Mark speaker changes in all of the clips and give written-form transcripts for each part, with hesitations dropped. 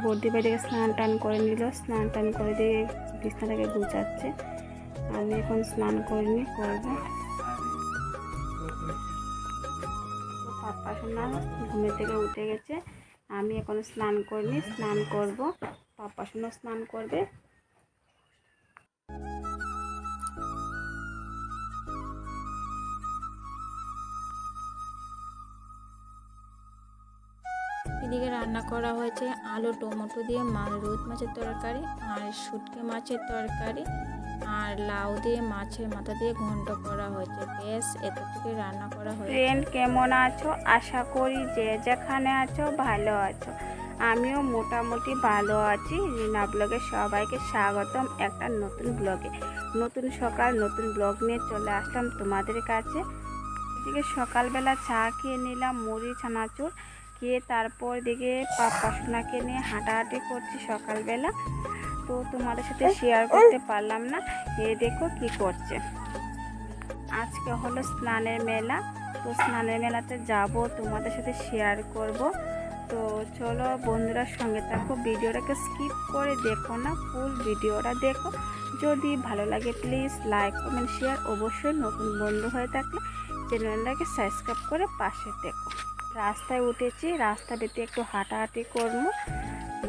Speaker 1: বর্দি বাড়িকে স্নান টান করে নিল, স্নান টান করে দিয়ে বিছনাটাকে গুছাচ্ছে। আমি এখন স্নান করিনি, করবো। পাপ্পা সোনা ঘুমের থেকে উঠে গেছে, আমি এখন স্নান করিনি, স্নান করব। পাপ্পা সোনা স্নান করবে।
Speaker 2: এদিকে রান্না করা হয়েছে আলু টমেটো দিয়ে রুই মাছের তরকারি, আর শুটকি মাছের তরকারি, আর লাউ দিয়ে মাছের মাথা দিয়ে ঘন্ট করা হয়েছে। বেশ এতটুকু রান্না করা হয়েছে।
Speaker 1: ফ্রেন্ড, কেমন আছো? আশা করি যে যেখানে আছো ভালো আছো। আমিও মোটামুটি ভালো আছি। রিনা ব্লগে সবাইকে স্বাগতম একটা নতুন ব্লগে। নতুন সকাল, নতুন ব্লগ নিয়ে চলে আসলাম তোমাদের কাছে। এদিকে সকালবেলা চা খেয়ে নিলাম, মুড়ি চানাচুর খেয়ে তারপর দিকে পাপ্পা সোনাকে নিয়ে হাঁটাহাঁটি করছি সকালবেলা। তো তোমাদের সাথে শেয়ার করতে পারলাম না। দেখো কি করছে। আজকে হলো স্নানের মেলা, তো স্নানের মেলাতে যাব, তোমাদের সাথে শেয়ার করব। তো চলো বন্ধুরা, সঙ্গে থাকো, ভিডিওটাকে স্কিপ করে দেখো না, ফুল ভিডিওটা দেখো। যদি ভালো লাগে প্লিজ লাইক কমেন্ট শেয়ার, অবশ্যই নতুন বন্ধু হয়ে থাকলে চ্যানেলটাকে সাবস্ক্রাইব করে পাশে দেখো। রাস্তায় উঠেছি, রাস্তা বেতে একটু হাঁটাহাঁটি করবো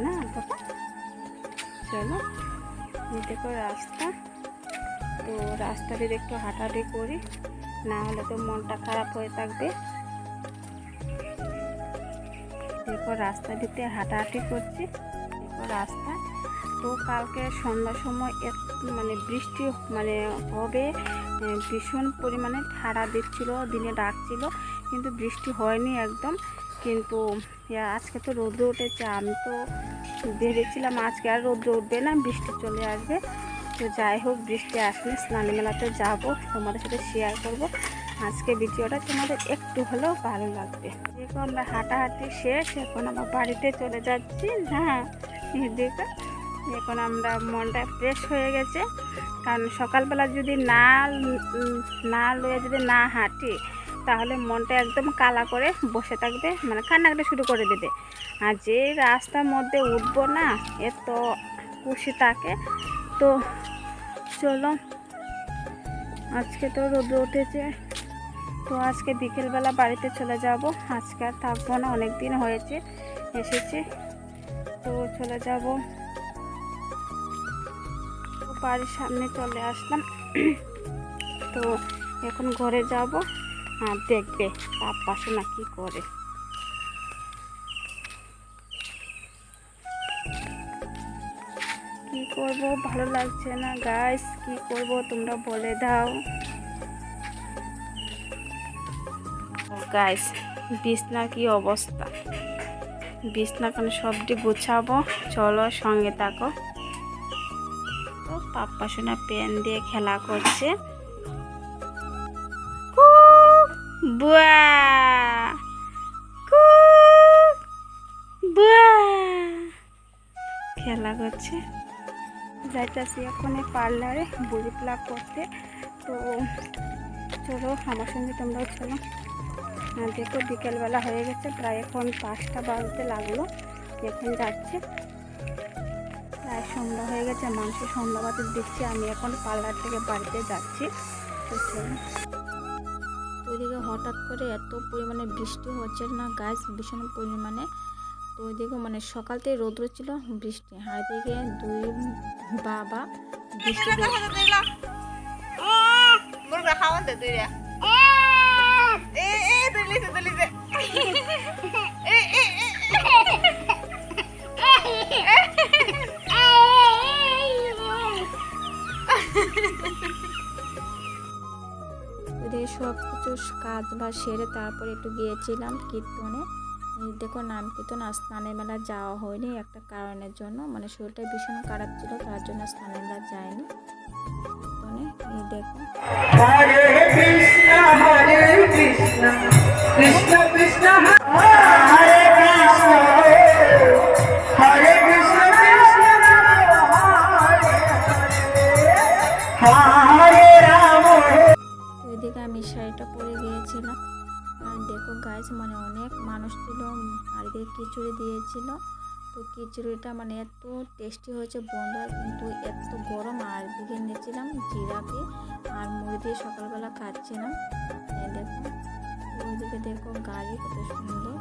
Speaker 1: না বাবা। চলো দেখো রাস্তা, তো রাস্তা দিয়ে একটু হাঁটাহাঁটি করি, না হলে তো মনটা খারাপ হয়ে থাকবে। দেখো রাস্তা দিতে হাঁটাহাঁটি করছি, দেখো রাস্তা। তো কালকে সন্ধ্যার সময় মানে বৃষ্টি হবে, ভীষণ পরিমাণে ঠাড়া দিচ্ছিল, দিনে ডাকছিল, কিন্তু বৃষ্টি হয়নি একদম। কিন্তু আজকে তো রৌদ্র উঠেছে, আমি তো ভেবেছিলাম আজকে আর রৌদ্র উঠবে না, বৃষ্টি চলে আসবে। তো যাই হোক, বৃষ্টি আসলে স্নান মেলাতে যাব, তোমাদের সাথে শেয়ার করব আজকে ভিডিওটা, তোমাদের একটু হলেও ভালো লাগবে। দেখো আমরা হাঁটাহাঁটি শেষ, এখন আমার বাড়িতে চলে যাচ্ছি। হ্যাঁ দেখো, এখন আমরা মনটা ফ্রেশ হয়ে গেছে, কারণ সকালবেলা যদি না লয়ে যদি না হাঁটি, তাহলে মনটা একদম কালা করে বসে থাকবে, মানে কান্নাকাটি শুরু করে দেবে। আর যে রাস্তার মধ্যে উঠবো না, এত খুশি থাকে। তো চলো, আজকে তো রোদ উঠেছে, তো আজকে বিকেলবেলা বাড়িতে চলে যাব। আজকে আর থাকবো না, অনেক দিন হয়েছে এসেছি, তো চলে যাব। বাড়ির সামনে চলে আসলাম। তো এখন ঘরে যাব, আর দেখবে পাপ্পা সোনা কি করে। কি করব, ভালো লাগছে না গাইস, কি করব তোমরা বলে দাও। গাইস বিছনার কি অবস্থা, বিছনা কেন সবটি গুছাবো, চলো সঙ্গে থাকো। তো পাপ্পা সোনা পেন দিয়ে খেলা করছে। বুয়া বুয়া খেলা করছে। যাইতেছি এখন পার্লারে বুড়ি প্লাক করতে। তো চলো আমার সঙ্গে তোমরাও চলো। দেখো বিকেলবেলা হয়ে গেছে, প্রায় এখন 5টা বাজতে লাগলো, এখন যাচ্ছে। প্রায় সন্ধ্যা হয়ে গেছে, মানুষের সন্ধ্যাবাতি দিচ্ছি, আমি এখন পার্লার থেকে বাড়িতে যাচ্ছি। তো চলো।
Speaker 2: ওইদিকে হঠাৎ করে এত পরিমাণে বৃষ্টি হচ্ছে না গাছ, ভীষণ পরিমাণে। তো ওইদিকে মানে সকাল থেকে রৌদ্র ছিল, বৃষ্টি, আর এদিকে দুই বাবা বৃষ্টি ওইদিকে সব কিছু কাজ বা সেরে তারপরে একটু গিয়েছিলাম কীর্তনে। দেখো নাম কীর্তন, আর স্নানের মেলা যাওয়া হয়নি একটা কারণের জন্য, মানে শরীরটা ভীষণ খারাপ ছিল, তার জন্য স্নানের মেলা যায়নি কীর্তনে। এই দেখো
Speaker 3: হরে কৃষ্ণ কৃষ্ণ কৃষ্ণ হরে কৃষ্ণ, হরে কৃষ্ণ কৃষ্ণ হরে রাম।
Speaker 2: ওইদিকে আমি শাড়িটা পরে গিয়েছিলাম। আর দেখো গাইস, মানে অনেক মানুষ ছিল, আর এদিকে খিচুড়ি দিয়েছিল, তো খিচুড়িটা মানে এত টেস্টি হয়েছে বন্ধুরা, কিন্তু এত গরম। আর দিকে নিয়েছিলাম জিরাপি আর মুড়ি দিয়ে সকালবেলা খাচ্ছিলাম। এই দেখো, ওইদিকে দেখো গাড়ি কত সুন্দর।